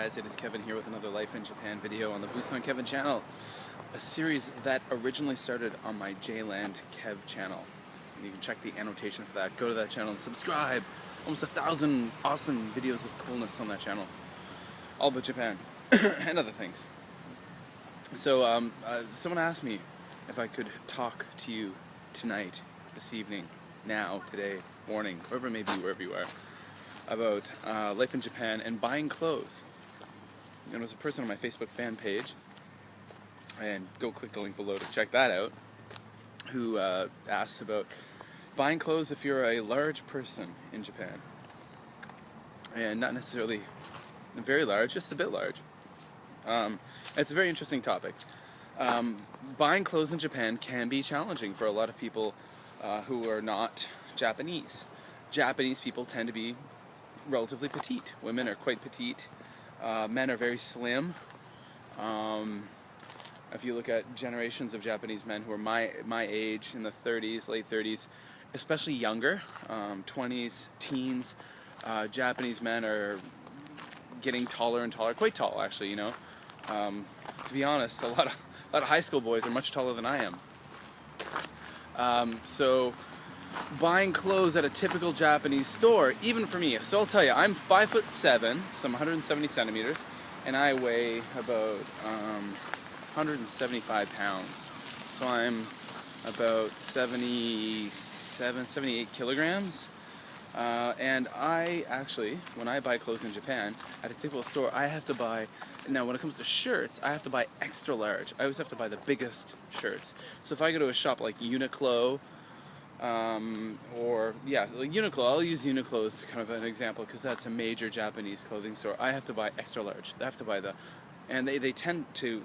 guys, it is Kevin here with another Life in Japan video on the BusanKevin channel. A series that originally started on my JLandKev channel. And you can check the annotation for that. Go to that channel and subscribe. Almost 1,000 awesome videos of coolness on that channel. All about Japan and other things. So someone asked me if I could talk to you tonight, this evening, now, today, morning, wherever it may be, wherever you are, about life in Japan and buying clothes. And there's a person on my Facebook fan page, and go click the link below to check that out, who asks about buying clothes if you're a large person in Japan. And not necessarily very large, just a bit large. It's a very interesting topic. Buying clothes in Japan can be challenging for a lot of people who are not Japanese. Japanese people tend to be relatively petite. Women are quite petite. Men are very slim. If you look at generations of Japanese men who are my age, in the 30s, late 30s, especially younger, 20s, teens, Japanese men are getting taller and taller, quite tall actually, you know. To be honest, a lot of high school boys are much taller than I am. So buying clothes at a typical Japanese store, even for me, so I'll tell you, I'm 5'7", so I'm 170 centimeters, and I weigh about 175 pounds. So I'm about 78 kilograms. And I actually, when I buy clothes in Japan, at a typical store, I have to buy, now when it comes to shirts, I have to buy extra large. I always have to buy the biggest shirts. So if I go to a shop like Uniqlo, or yeah, like Uniqlo, I'll use Uniqlo as kind of an example because that's a major Japanese clothing store. I have to buy extra large. I have to buy and they tend to,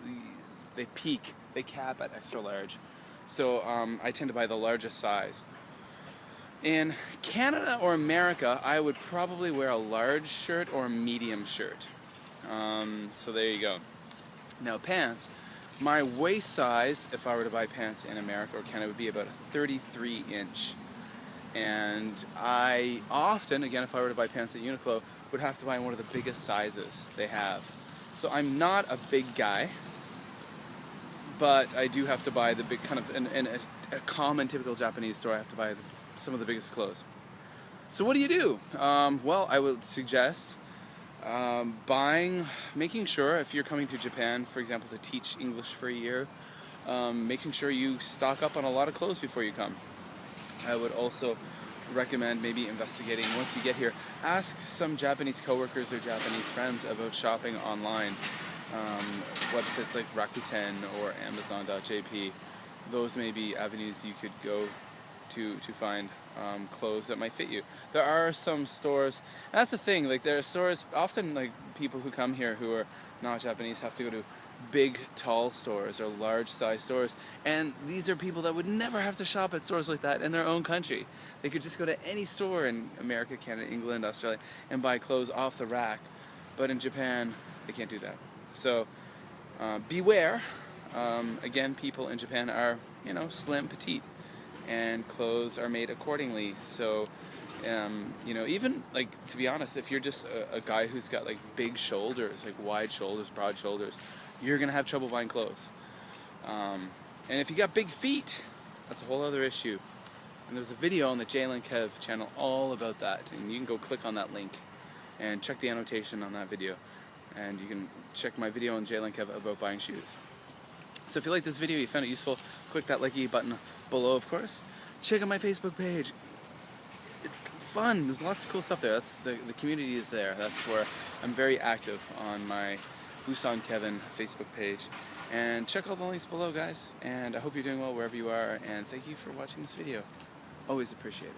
they cap at extra large. So I tend to buy the largest size. In Canada or America, I would probably wear a large shirt or a medium shirt. So there you go. Now pants, my waist size, if I were to buy pants in America or Canada, would be about a 33 inch. And I often, again, if I were to buy pants at Uniqlo, would have to buy one of the biggest sizes they have. So I'm not a big guy, but I do have to buy the big kind of, in a common typical Japanese store, I have to buy some of the biggest clothes. So what do you do? Well, I would suggest making sure, if you're coming to Japan, for example, to teach English for a year, making sure you stock up on a lot of clothes before you come. I would also recommend maybe investigating, once you get here, ask some Japanese coworkers or Japanese friends about shopping online. Websites like Rakuten or Amazon.jp. Those may be avenues you could go to find clothes that might fit you. There are some stores, and that's the thing, like there are stores, often like people who come here who are not Japanese have to go to big, tall stores or large size stores, and these are people that would never have to shop at stores like that in their own country. They could just go to any store in America, Canada, England, Australia, and buy clothes off the rack. But in Japan, they can't do that. So beware. Again, people in Japan are, you know, slim, petite, and clothes are made accordingly. So, you know, even, like, to be honest, if you're just a guy who's got, like, big shoulders, like wide shoulders, broad shoulders, you're going to have trouble buying clothes. And if you got big feet, that's a whole other issue. And there's a video on the JLandKev channel all about that, and you can go click on that link and check the annotation on that video. And you can check my video on JLandKev about buying shoes. So if you like this video, you found it useful, click that likey button below, of course. Check out my Facebook page. It's fun. There's lots of cool stuff there. That's the community is there. That's where I'm very active on my BusanKevin Facebook page. And check all the links below, guys. And I hope you're doing well wherever you are. And thank you for watching this video. Always appreciated.